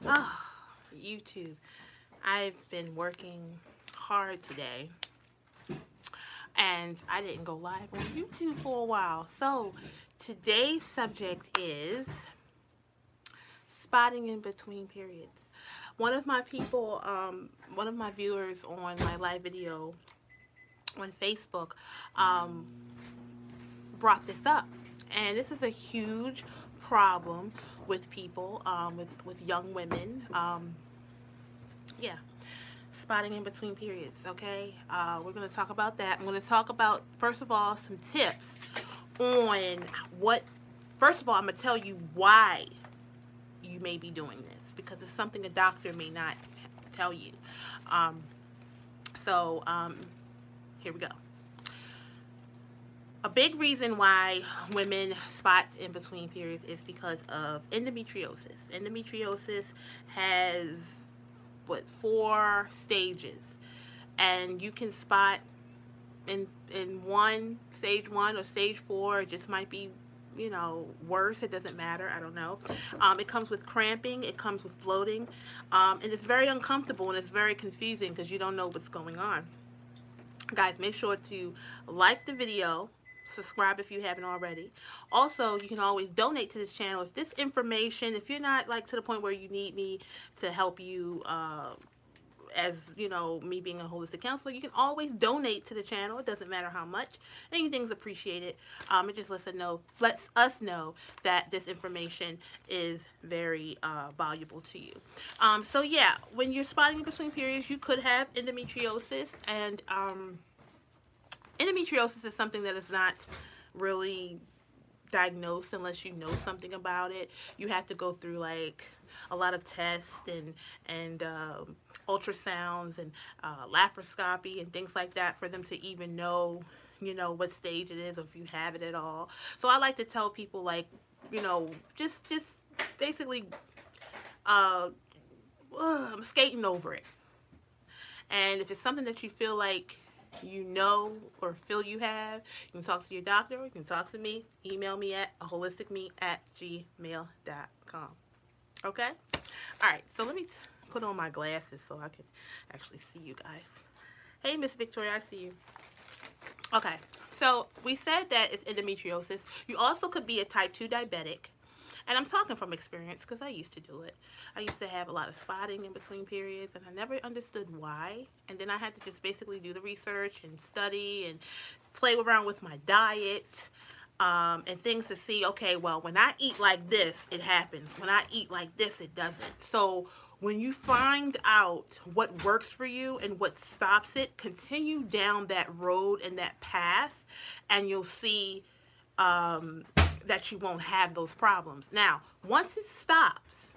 Oh, YouTube. I've been working hard today and I didn't go live on YouTube for a while. So today's subject is spotting in between periods. One of my viewers on my live video on Facebook um, brought this up. And this is a huge problem with people, with young women. Yeah, spotting in between periods, okay? We're going to talk about that. I'm going to talk about, first of all, some tips on what, first of all, I'm going to tell you why you may be doing this because it's something a doctor may not tell you. Um, so, here we go. A big reason why women spot in between periods is because of endometriosis. Endometriosis has what, 4 stages, and you can spot in one stage 1 or stage 4. It just might be, worse. It doesn't matter. I don't know. It comes with cramping. It comes with bloating, and it's very uncomfortable and it's very confusing because you don't know what's going on. Guys, make sure to like the video, subscribe if you haven't already. Also, you can always donate to this channel if this information, if you're not like to the point where you need me to help you, as you know, me being a holistic counselor, you can always donate to the channel. It doesn't matter how much. Anything's appreciated. It just lets us know that this information is very valuable to you. So yeah, when you're spotting in between periods, you could have endometriosis, and endometriosis is something that is not really diagnosed unless you know something about it. You have to go through like a lot of tests and ultrasounds and laparoscopy and things like that for them to even know, what stage it is or if you have it at all. So I like to tell people, like, just basically I'm skating over it. And if it's something that you feel like or feel you have, you can talk to your doctor, or you can talk to me. Email me at aholisticme@gmail.com. Okay? Alright, so let me put on my glasses so I can actually see you guys. Hey, Miss Victoria, I see you. Okay, so we said that it's endometriosis. You also could be a type 2 diabetic. And I'm talking from experience because I used to do it. I used to have a lot of spotting in between periods, and I never understood why. And then I had to just basically do the research and study and play around with my diet, and things to see, okay, well, when I eat like this, it happens. When I eat like this, it doesn't. So when you find out what works for you and what stops it, continue down that road and that path, and you'll see that you won't have those problems. Now, once it stops,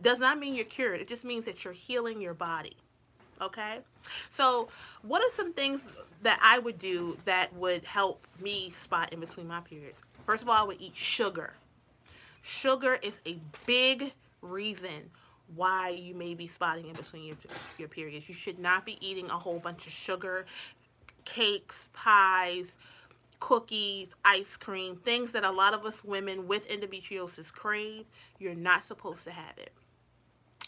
does not mean you're cured. It just means that you're healing your body. Okay? So, what are some things that I would do that would help me spot in between my periods? First of all, I would eat sugar. Sugar is a big reason why you may be spotting in between your periods. You should not be eating a whole bunch of sugar, cakes, pies, cookies, ice cream, things that a lot of us women with endometriosis crave. You're not supposed to have it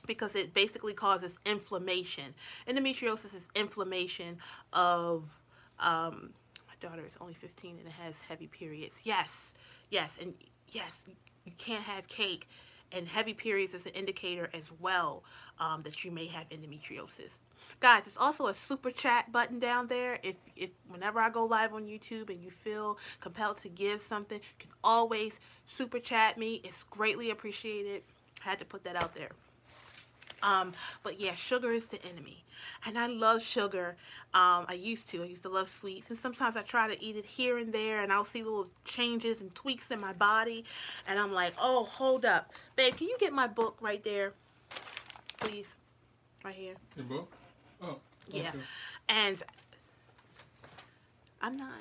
because it basically causes inflammation. Endometriosis is inflammation of, my daughter is only 15 and has heavy periods. Yes, yes, and yes, you can't have cake. And heavy periods is an indicator as well, that you may have endometriosis. Guys, there's also a super chat button down there. If whenever I go live on YouTube and you feel compelled to give something, you can always super chat me. It's greatly appreciated. I had to put that out there. But yeah, sugar is the enemy. And I love sugar. I used to love sweets. And sometimes I try to eat it here and there, and I'll see little changes and tweaks in my body. And I'm like, oh, hold up. Babe, can you get my book right there? Please. Right here. Your book? Oh. Yeah. Okay. And I'm not.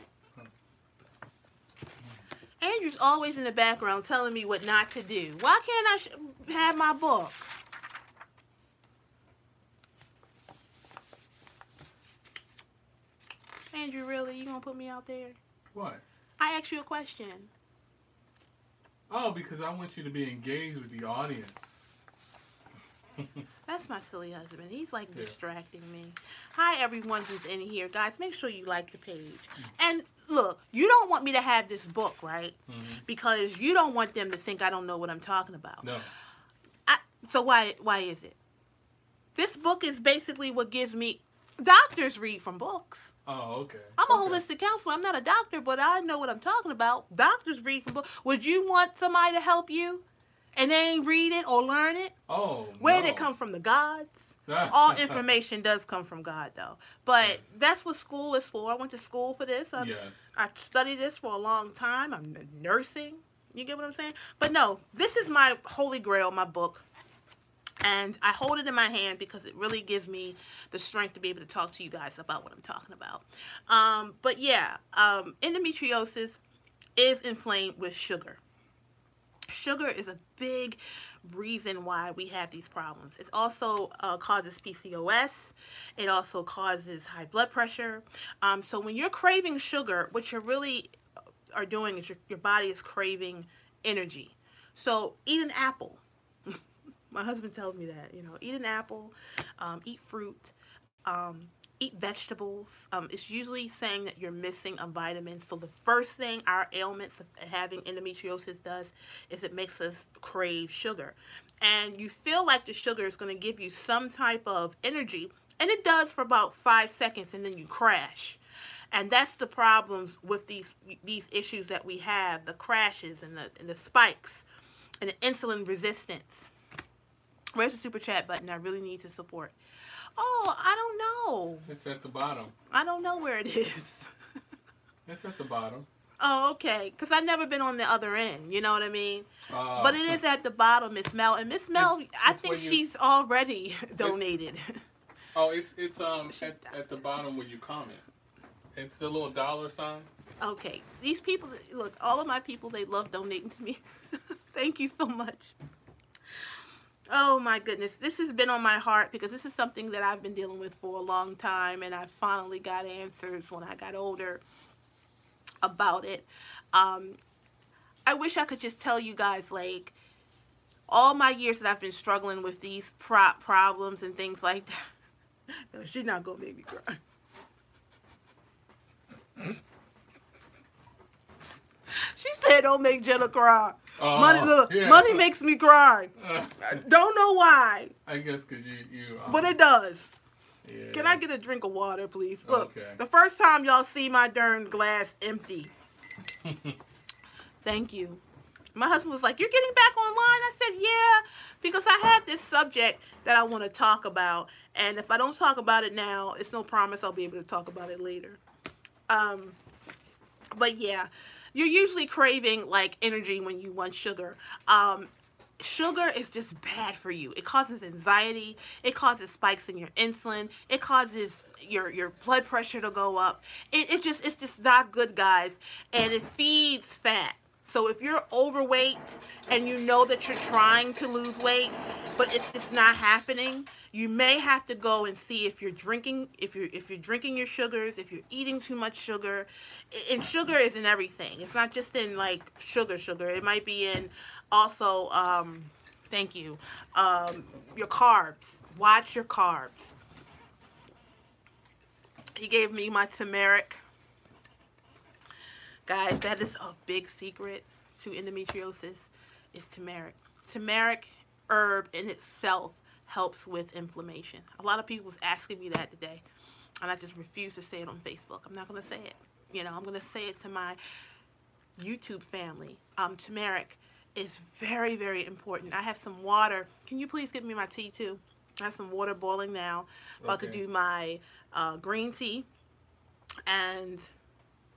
Andrew's always in the background telling me what not to do. Why can't I have my book? Andrew, really? You gonna put me out there? What? I asked you a question. Oh, because I want you to be engaged with the audience. That's my silly husband. He's like distracting me. Hi, everyone who's in here. Guys, make sure you like the page. And look, you don't want me to have this book, right? Because you don't want them to think I don't know what I'm talking about. No. So why is it? This book is basically what gives me... Doctors read from books. Oh, okay. I'm a holistic counselor. I'm not a doctor, but I know what I'm talking about. Doctors read from books. Would you want somebody to help you and they ain't read it or learn it? Oh, Where did it come from? The gods? All information does come from God, though. But that's what school is for. I went to school for this. I studied this for a long time. I'm nursing. You get what I'm saying? But no, this is my holy grail, my book. And I hold it in my hand because it really gives me the strength to be able to talk to you guys about what I'm talking about. But yeah, endometriosis is inflamed with sugar. Sugar is a big reason why we have these problems. It also causes PCOS. It also causes high blood pressure. So when you're craving sugar, what you really are doing is your body is craving energy. So eat an apple. My husband tells me that, eat an apple, eat fruit, eat vegetables. It's usually saying that you're missing a vitamin. So the first thing our ailments of having endometriosis does is it makes us crave sugar. And you feel like the sugar is going to give you some type of energy, and it does for about 5 seconds, and then you crash. And that's the problems with these issues that we have, the crashes and the spikes and the insulin resistance. Where's the super chat button? I really need to support. Oh, I don't know. It's at the bottom. I don't know where it is. It's at the bottom. Oh, okay. Because I've never been on the other end. You know what I mean? But it is at the bottom, Miss Mel. And Miss Mel, I think she's already donated. It's at the bottom where you comment. It's the little dollar sign. Okay. These people, look, all of my people, they love donating to me. Thank you so much. Oh my goodness, this has been on my heart because this is something that I've been dealing with for a long time, and I finally got answers when I got older about it. I wish I could just tell you guys, like, all my years that I've been struggling with these problems and things like that. No, she's not gonna make me cry. She said, "Don't make Jenna cry." Money makes me cry. I don't know why. I guess because you but it does. Yeah. Can I get a drink of water, please? Look, The first time y'all see my darn glass empty. Thank you. My husband was like, "You're getting back online?" I said, "Yeah, because I have this subject that I want to talk about. And if I don't talk about it now, it's no promise I'll be able to talk about it later." But yeah. You're usually craving, like, energy when you want sugar. Sugar is just bad for you. It causes anxiety. It causes spikes in your insulin. It causes your blood pressure to go up. It's just not good, guys. And it feeds fat. So if you're overweight and you know that you're trying to lose weight, but it's not happening, you may have to go and see if you're drinking, if you're drinking your sugars, if you're eating too much sugar. And sugar is in everything. It's not just in, like, sugar. It might be in also, thank you, your carbs. Watch your carbs. He gave me my turmeric. Guys, that is a big secret to endometriosis, is turmeric. Turmeric herb in itself helps with inflammation. A lot of people was asking me that today, and I just refuse to say it on Facebook. I'm not going to say it. I'm going to say it to my YouTube family. Turmeric is very, very important. I have some water. Can you please give me my tea too? I have some water boiling now. About to do my green tea and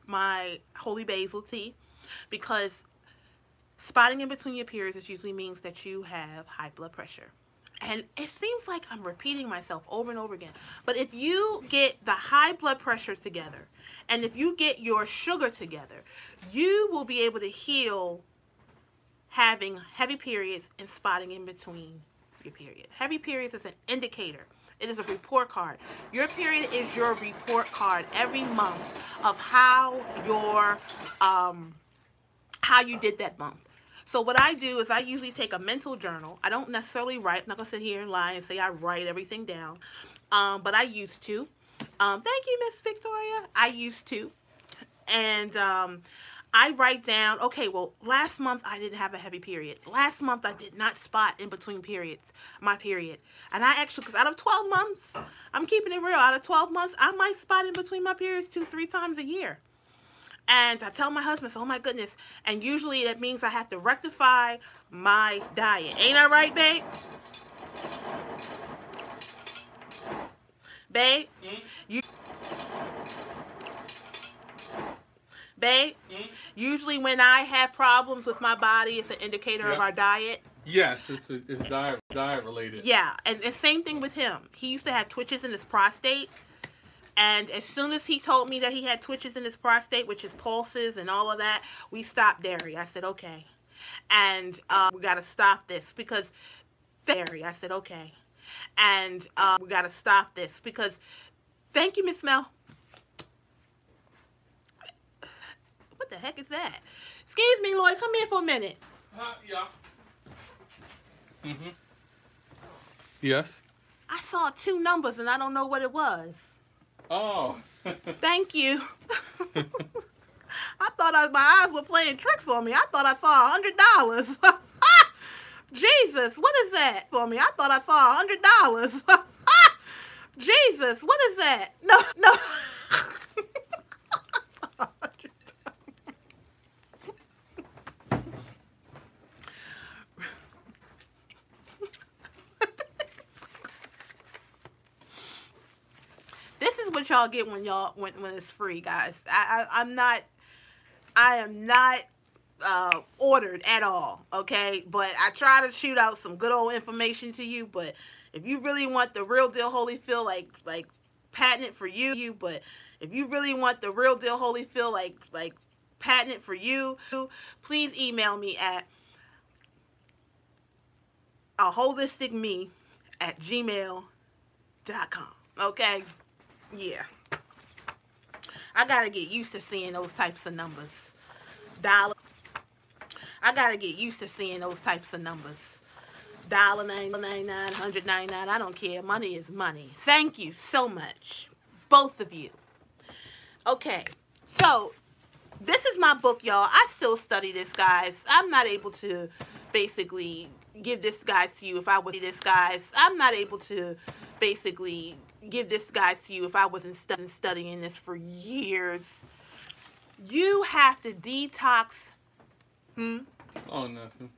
my holy basil tea, because spotting in between your periods usually means that you have high blood pressure. And it seems like I'm repeating myself over and over again. But if you get the high blood pressure together, and if you get your sugar together, you will be able to heal having heavy periods and spotting in between your period. Heavy periods is an indicator. It is a report card. Your period is your report card every month of how you did that month. So what I do is I usually take a mental journal. I don't necessarily write. I'm not going to sit here and lie and say I write everything down. But I used to. Thank you, Miss Victoria. I used to. And I write down, okay, well, last month I didn't have a heavy period. Last month I did not spot in between periods, my period. And I actually, because out of 12 months, I'm keeping it real, out of 12 months, I might spot in between my periods 2-3 times a year. And I tell my husband, oh my goodness. And usually that means I have to rectify my diet. Ain't I right, babe? Babe? Babe? Usually when I have problems with my body, it's an indicator of our diet. Yes, it's diet related. Yeah, and same thing with him. He used to have twitches in his prostate. And as soon as he told me that he had twitches in his prostate, which is pulses and all of that, we stopped dairy. I said, okay. And we got to stop this because dairy. I said, okay. And we got to stop this because, thank you, Miss Mel. What the heck is that? Excuse me, Lloyd. Come here for a minute. Yeah. Yes. I saw 2 numbers and I don't know what it was. Oh. Thank you. I thought my eyes were playing tricks on me. I thought I saw $100. Jesus, what is that for me? I thought I saw $100. Jesus, what is that? No. This is what y'all get when when it's free, guys. I am not ordered at all, okay? But I try to shoot out some good old information to you. But if you really want the real deal Holyfield, like patent for you, but if you really want the real deal Holyfield, like patent for you, please email me at aholisticme@gmail.com. Okay. Yeah. I gotta get used to seeing those types of numbers. I gotta get used to seeing those types of numbers. $1.99, $199. I don't care. Money is money. Thank you so much, both of you. Okay, so this is my book, y'all. I still study this, guys. I'm not able to basically give this guys to you if I was this, guys. I'm not able to basically give this guys to you if I wasn't studying this for years. You have to detox. Oh, nothing.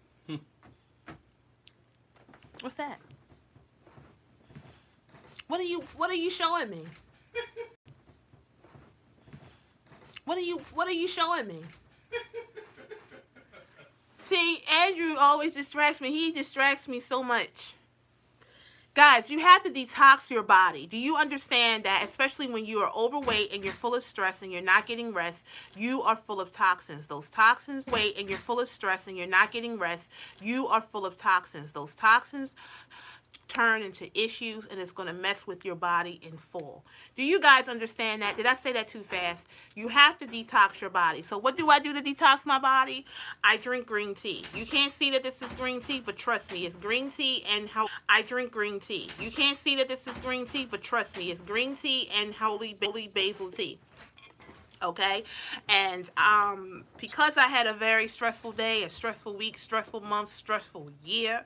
What's that? What are you showing me? What are you showing me? See, Andrew always distracts me. He distracts me so much. Guys, you have to detox your body. Do you understand that, especially when you are overweight and you're full of stress and you're not getting rest, you are full of toxins. Those toxins, weight, and you're full of stress and you're not getting rest, you are full of toxins. Those toxins turn into issues and it's going to mess with your body in full. Do you guys understand that? Did I say that too fast? You have to detox your body. So what do I do to detox my body? I drink green tea. You can't see that this is green tea, but trust me, it's green tea and how I drink green tea. You can't see that this is green tea, but trust me, it's green tea and holy basil tea. Okay, and because I had a very stressful day, a stressful week, stressful month, stressful year,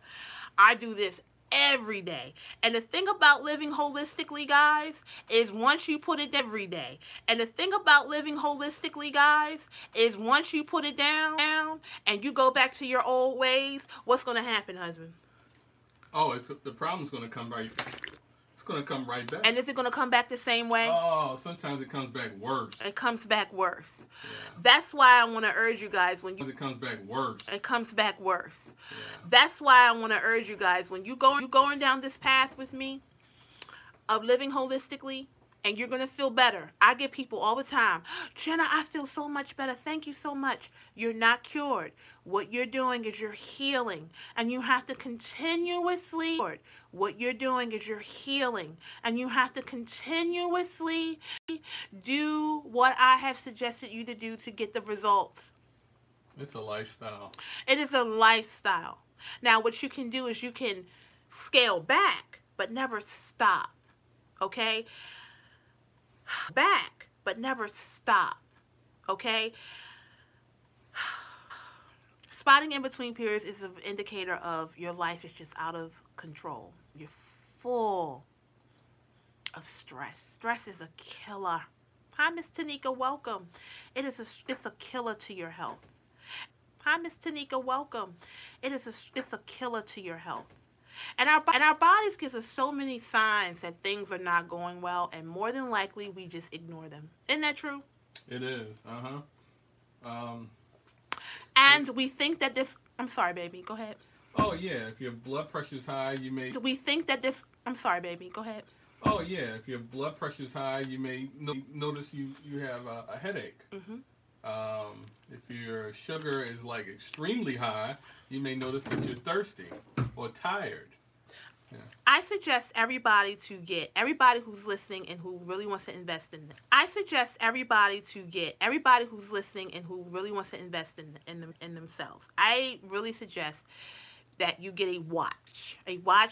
I do this every day. And the thing about living holistically, guys, is once you put it every day. And the thing about living holistically, guys, is once you put it down and you go back to your old ways, what's going to happen, husband? Oh, the problem's going to come right back. It's going to come right back. And is it going to come back the same way? Oh, sometimes it comes back worse. It comes back worse. Yeah. That's why I want to urge you guys when it comes back worse. It comes back worse. Yeah. That's why I want to urge you guys when you going down this path with me of living holistically, and you're going to feel better. I get people all the time, Jenna, I feel so much better. Thank you so much. You're not cured. What you're doing is you're healing, and you have to continuously, what you're doing is you're healing, and you have to continuously do what I have suggested you to do to get the results. It's a lifestyle. It is a lifestyle. Now, what you can do is you can scale back, but never stop. Okay? Back, but never stop. Okay? Spotting in between periods is an indicator of your life is just out of control. You're full of stress. Stress is a killer. Hi, Miss Tanika. Welcome. It's a killer to your health. Hi, Miss Tanika. Welcome. It's a killer to your health. And our bodies gives us so many signs that things are not going well, and more than likely we just ignore them. Isn't that true? It is. Um, And we think that this. I'm sorry, baby. Go ahead. oh yeah, if your blood pressure's high, you may. We think that this. I'm sorry, baby. Go ahead. Oh yeah, if your blood pressure's high, you may notice you have a headache. Hmm. If your sugar is like extremely high, you may notice that you're thirsty or tired. Yeah. I suggest everybody who's listening and who really wants to invest in this. I suggest everybody who's listening and who really wants to invest in themselves. I really suggest that you get a watch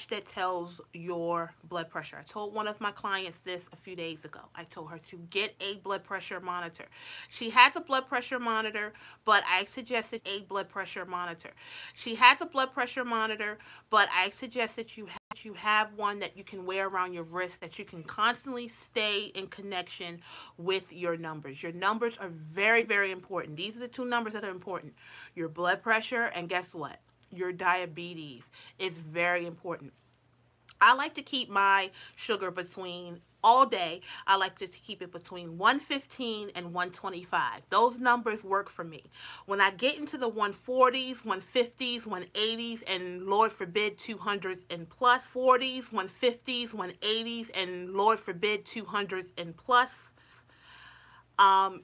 that tells your blood pressure. I told one of my clients this a few days ago. I told her to get a blood pressure monitor. She has a blood pressure monitor, but I suggested a blood pressure monitor. She has a blood pressure monitor, but I suggest that you have one that you can wear around your wrist, that you can constantly stay in connection with your numbers. Your numbers are very, very important. These are the two numbers that are important. Your blood pressure, and guess what? Your diabetes is very important. I like to keep my sugar between all day. I like to keep it between 115 and 125. Those numbers work for me. When I get into the 140s, 150s, 180s, and Lord forbid 200s and plus, 40s, 150s, 180s, and Lord forbid 200s and plus,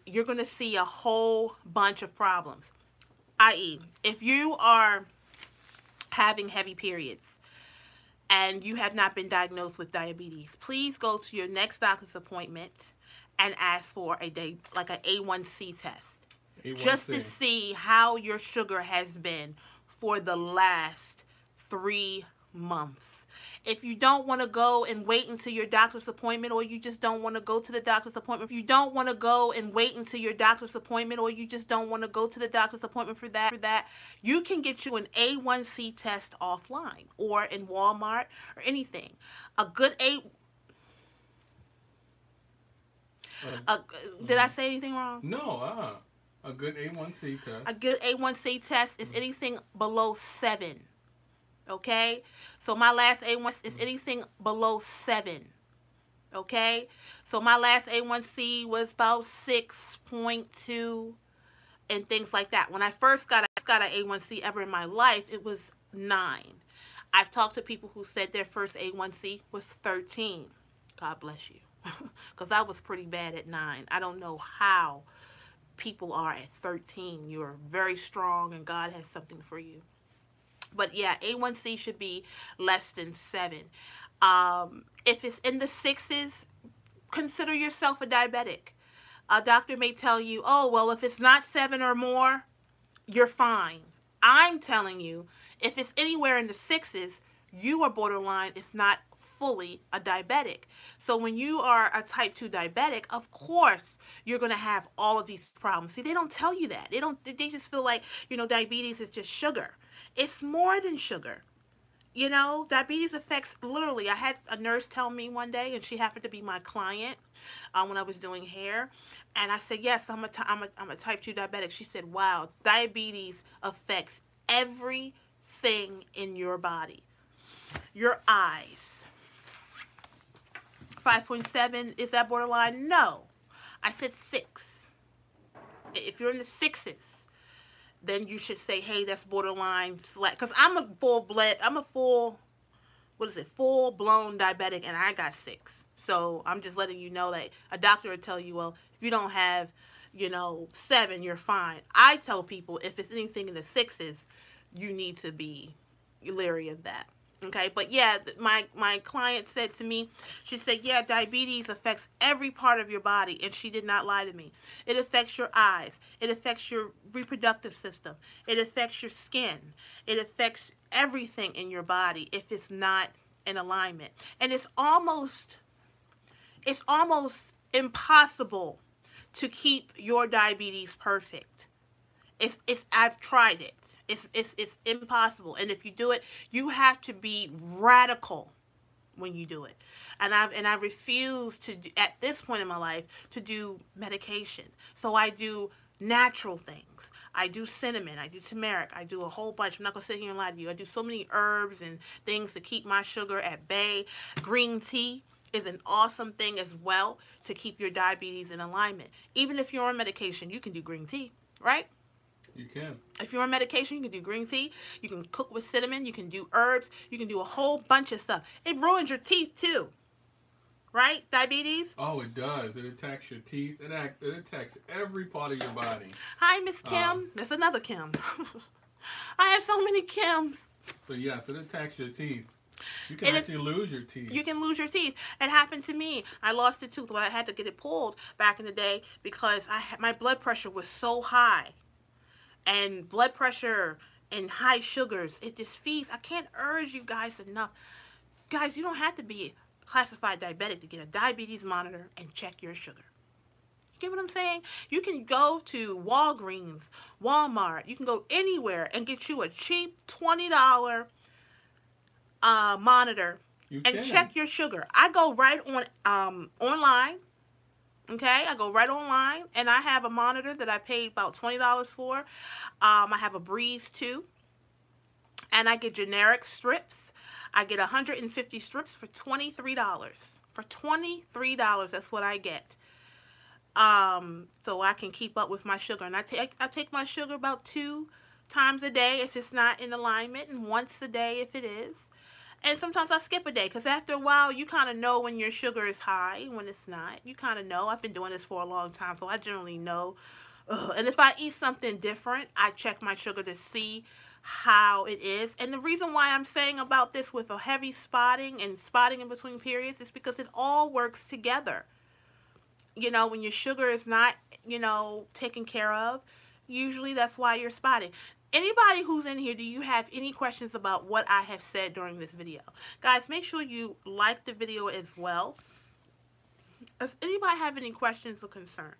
you're going to see a whole bunch of problems. I.e., if you are having heavy periods and you have not been diagnosed with diabetes, please go to your next doctor's appointment and ask for an A1C test. A1C. Just to see how your sugar has been for the last 3 months. If you don't want to go and wait until your doctor's appointment, or you just don't want to go to the doctor's appointment, if you don't want to go and wait until your doctor's appointment, or you just don't want to go to the doctor's appointment for that, you can get you an A1C test offline or in Walmart or anything. A good did I say anything wrong? No, a good A1C test. A good A1C test is anything below 7. Okay, so my last A1 is anything below 7. Okay, so my last A1C was about 6.2 and things like that. When I first got an A1C ever in my life, it was 9. I've talked to people who said their first A1C was 13. God bless you, because I was pretty bad at 9. I don't know how people are at 13. You're very strong, and God has something for you. But yeah, A1C should be less than 7. If it's in the 6s, consider yourself a diabetic. A doctor may tell you, oh, well, if it's not 7 or more, you're fine. I'm telling you, if it's anywhere in the 6s, you are borderline, if not fully, a diabetic. So when you are a type 2 diabetic, of course, you're going to have all of these problems. See, they don't tell you that. They just feel like, diabetes is just sugar. It's more than sugar. Diabetes affects, literally, I had a nurse tell me one day, and she happened to be my client when I was doing hair. And I said, yes, I'm a type 2 diabetic. She said, wow, diabetes affects everything in your body. Your eyes. 5.7, is that borderline? No. I said 6. If you're in the 6s, then you should say, hey, that's borderline flat. Because I'm a full-blown diabetic, and I got 6. So I'm just letting you know that a doctor will tell you, well, if you don't have, 7, you're fine. I tell people, if it's anything in the 6s, you need to be leery of that. Okay, but yeah, my client said to me, she said, yeah, diabetes affects every part of your body, and she did not lie to me. It affects your eyes. It affects your reproductive system. It affects your skin. It affects everything in your body if it's not in alignment. And it's almost impossible to keep your diabetes perfect. It's I've tried it. It's impossible. And if you do it, you have to be radical when you do it. And I refuse to at this point in my life to do medication. So I do natural things. I do cinnamon, I do turmeric, I do a whole bunch. I'm not gonna sit here and lie to you. I do so many herbs and things to keep my sugar at bay. Green tea is an awesome thing as well to keep your diabetes in alignment. Even if you're on medication, you can do green tea, right? You can. If you're on medication, you can do green tea. You can cook with cinnamon. You can do herbs. You can do a whole bunch of stuff. It ruins your teeth too, right? Diabetes. Oh, it does. It attacks your teeth. It attacks every part of your body. Hi, Miss Kim. That's another Kim. I have so many Kims. But yes, it attacks your teeth. You can actually lose your teeth. You can lose your teeth. It happened to me. I lost a tooth, but I had to get it pulled back in the day because my blood pressure was so high. And blood pressure and high sugars, it just feeds. I can't urge you guys enough. Guys, you don't have to be classified diabetic to get a diabetes monitor and check your sugar. You get what I'm saying? You can go to Walgreens, Walmart. You can go anywhere and get you a cheap $20 monitor and check your sugar. I go right on online. Okay, I go right online, and I have a monitor that I paid about $20 for. I have a Breeze too, and I get generic strips. I get 150 strips for $23. For $23, that's what I get. So I can keep up with my sugar, and I take my sugar about 2 times a day if it's not in alignment, and once a day if it is. And sometimes I skip a day because after a while, you kind of know when your sugar is high, when it's not. You kind of know. I've been doing this for a long time, so I generally know. And if I eat something different, I check my sugar to see how it is. And the reason why I'm saying about this with a heavy spotting and spotting in between periods is because it all works together. You know, when your sugar is not, taken care of, usually that's why you're spotting. Anybody who's in here, do you have any questions about what I have said during this video? Guys, make sure you like the video as well. Does anybody have any questions or concerns?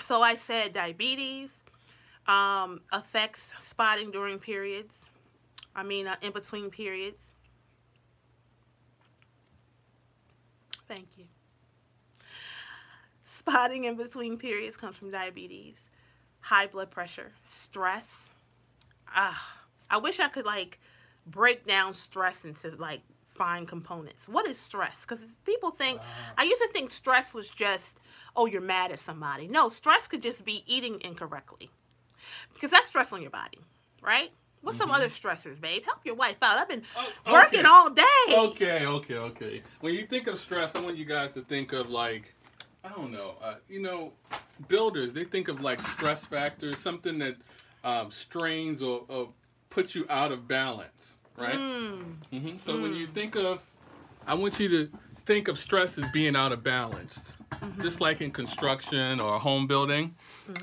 So I said diabetes affects spotting during periods. In between periods. Thank you. Spotting in between periods comes from diabetes. High blood pressure, stress. I wish I could break down stress into fine components. What is stress? Because people think, I used to think stress was just, oh, you're mad at somebody. No, stress could just be eating incorrectly. Because that's stress on your body, right? What's some other stressors, babe? Help your wife out. I've been working all day. Okay. When you think of stress, I want you guys to think of I don't know, builders, they think of stress factors, something that strains or puts you out of balance, right? So when you think of, I want you to think of stress as being out of balance, just like in construction or home building,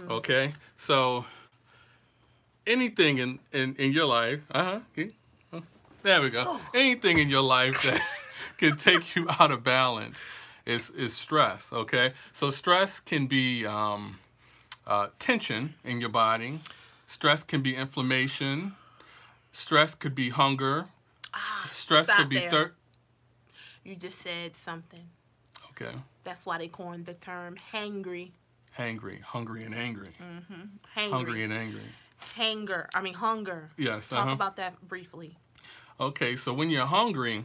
okay? So anything in your life, there we go, anything in your life that can take you out of balance is stress, okay? So stress can be tension in your body. Stress can be inflammation. Stress could be hunger. Stress could be thirst. You just said something. Okay. That's why they coined the term hangry. Hangry, hungry and angry. Hangry. Hungry and angry. Hunger. Yes. Talk about that briefly. Okay, so when you're hungry,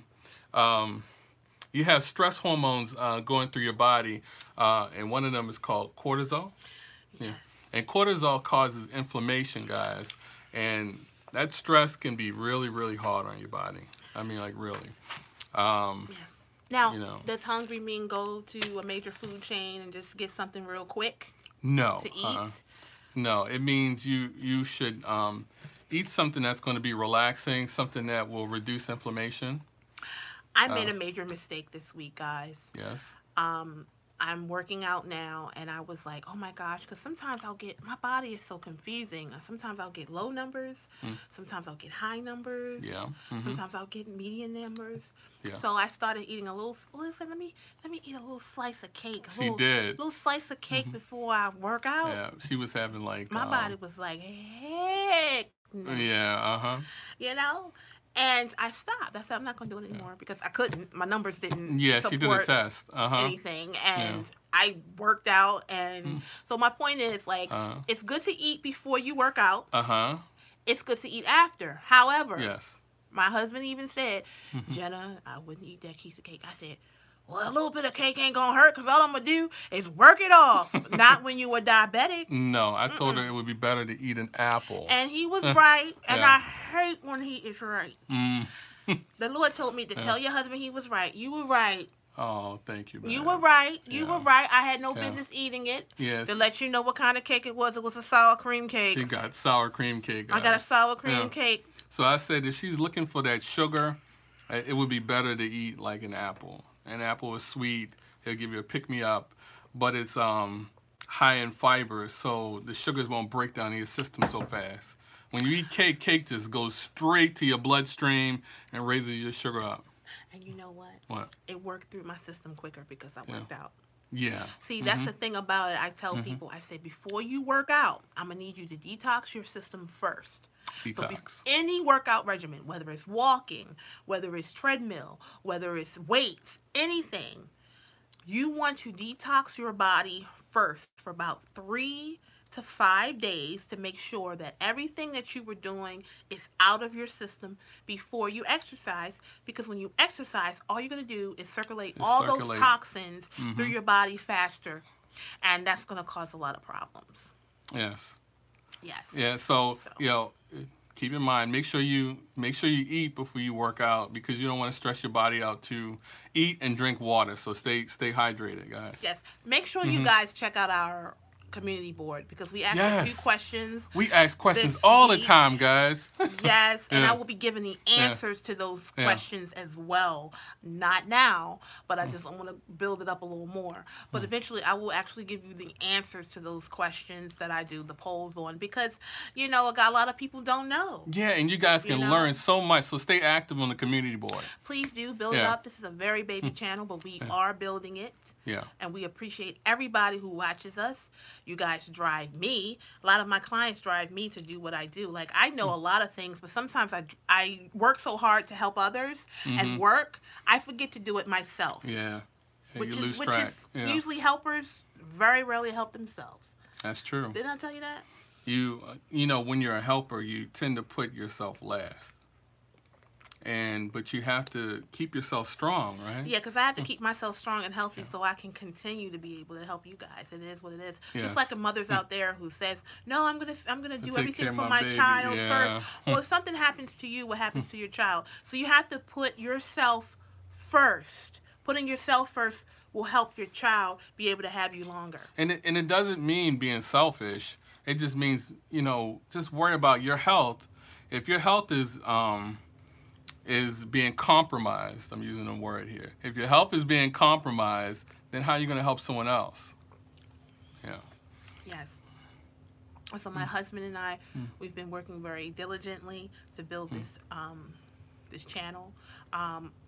you have stress hormones going through your body, and one of them is called cortisol. Yes. And cortisol causes inflammation, guys, and that stress can be really, really hard on your body. Really. Yes. Now, does hungry mean go to a major food chain and just get something real quick? No. To eat? No, it means you should eat something that's going to be relaxing, something that will reduce inflammation. I made a major mistake this week, guys. Yes. Um, I'm working out now, and I was like, oh my gosh, because sometimes my body is so confusing. Sometimes I'll get low numbers, sometimes I'll get high numbers, Yeah. sometimes I'll get median numbers. Yeah. So I started eating a little. Listen, let me eat a little slice of cake. She did. Little slice of cake before I work out. Yeah. She was having like. My body was like, heck no. Yeah. You know. And I stopped. I said, I'm not going to do it anymore because I couldn't. My numbers didn't Yeah, support she did a test. anything. And I worked out. And so my point is, like, it's good to eat before you work out. It's good to eat after. However, yes. My husband even said, Jenna, I wouldn't eat that piece of cake. I said, well, a little bit of cake ain't going to hurt because all I'm going to do is work it off. Not when you were diabetic. No, I told her it would be better to eat an apple. And he was right. And I hate when he is right. The Lord told me to tell your husband he was right. You were right. Oh, thank you, man. You were right. You were right. I had no business eating it. Yes. To let you know what kind of cake it was a sour cream cake. She got sour cream cake. I got a sour cream cake. So I said if she's looking for that sugar, it would be better to eat like an apple. An apple is sweet. It'll give you a pick-me-up, but it's high in fiber, so the sugars won't break down in your system so fast. When you eat cake, cake just goes straight to your bloodstream and raises your sugar up. And you know what? What? It worked through my system quicker because I worked out. Yeah. See, that's the thing about it. I tell people, I say, before you work out, I'm going to need you to detox your system first. Detox. So any workout regimen, whether it's walking, whether it's treadmill, whether it's weights, anything, you want to detox your body first for about 3 to 5 days to make sure that everything that you were doing is out of your system before you exercise. Because when you exercise, all you're going to do is circulate those toxins through your body faster. And that's going to cause a lot of problems. Yes. Yes. Yeah, so you know, keep in mind, make sure you eat before you work out because you don't want to stress your body out too. Eat and drink water, so stay hydrated, guys. Yes. Make sure you guys check out our community board because we asked a few questions. We ask questions all the time, guys. Yes, and I will be giving the answers to those questions as well. Not now, but I just want to build it up a little more. But eventually I will actually give you the answers to those questions that I do the polls on because, you know, a lot of people don't know. Yeah, and you guys can learn so much, so stay active on the community board. Please do build it up. This is a very baby channel, but we are building it. Yeah. And we appreciate everybody who watches us. You guys drive me. A lot of my clients drive me to do what I do. Like, I know a lot of things, but sometimes I work so hard to help others and work, I forget to do it myself. Yeah. Which you lose track. Usually helpers very rarely help themselves. That's true. Didn't I tell you that? You know, when you're a helper, you tend to put yourself last. But you have to keep yourself strong, right? Yeah, because I have to keep myself strong and healthy so I can continue to be able to help you guys. It is what it is. Yes. Just like a mother's out there who says, "No, I'm gonna do everything for my child first." Well, if something happens to you, what happens to your child? So you have to put yourself first. Putting yourself first will help your child be able to have you longer. And it doesn't mean being selfish. It just means, you know, just worry about your health. If your health is being compromised, I'm using a word here. If your health is being compromised, then how are you going to help someone else? Yeah. Yes. So my husband and I, we've been working very diligently to build this channel.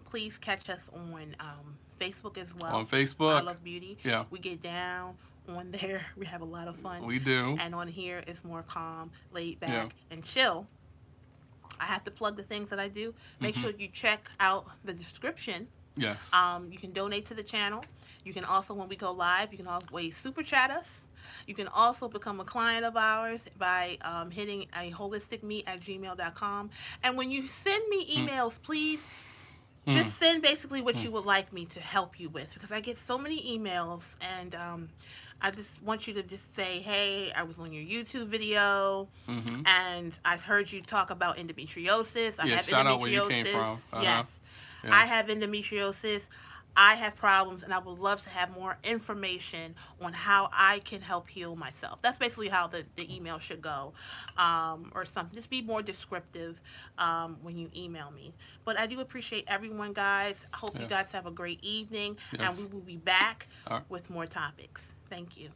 Please catch us on Facebook as well. On Facebook. I Love Beauty. Yeah. We get down on there. We have a lot of fun. We do. And on here, it's more calm, laid back, and chill. I have to plug the things that I do. Make sure you check out the description. Yes. You can donate to the channel. You can also, when we go live, you can always super chat us. You can also become a client of ours by hitting a holisticme@gmail.com. And when you send me emails, please just send basically what you would like me to help you with, because I get so many emails, and I just want you to just say, hey, I was on your YouTube video, and I heard you talk about endometriosis. I have shout endometriosis. out where you came from. Yes. I have endometriosis. I have problems and I would love to have more information on how I can help heal myself. That's basically how the email should go, or something. Just be more descriptive when you email me. But I do appreciate everyone, guys. I hope you Yeah. guys have a great evening, and we Yes. will be back All right. with more topics. Thank you.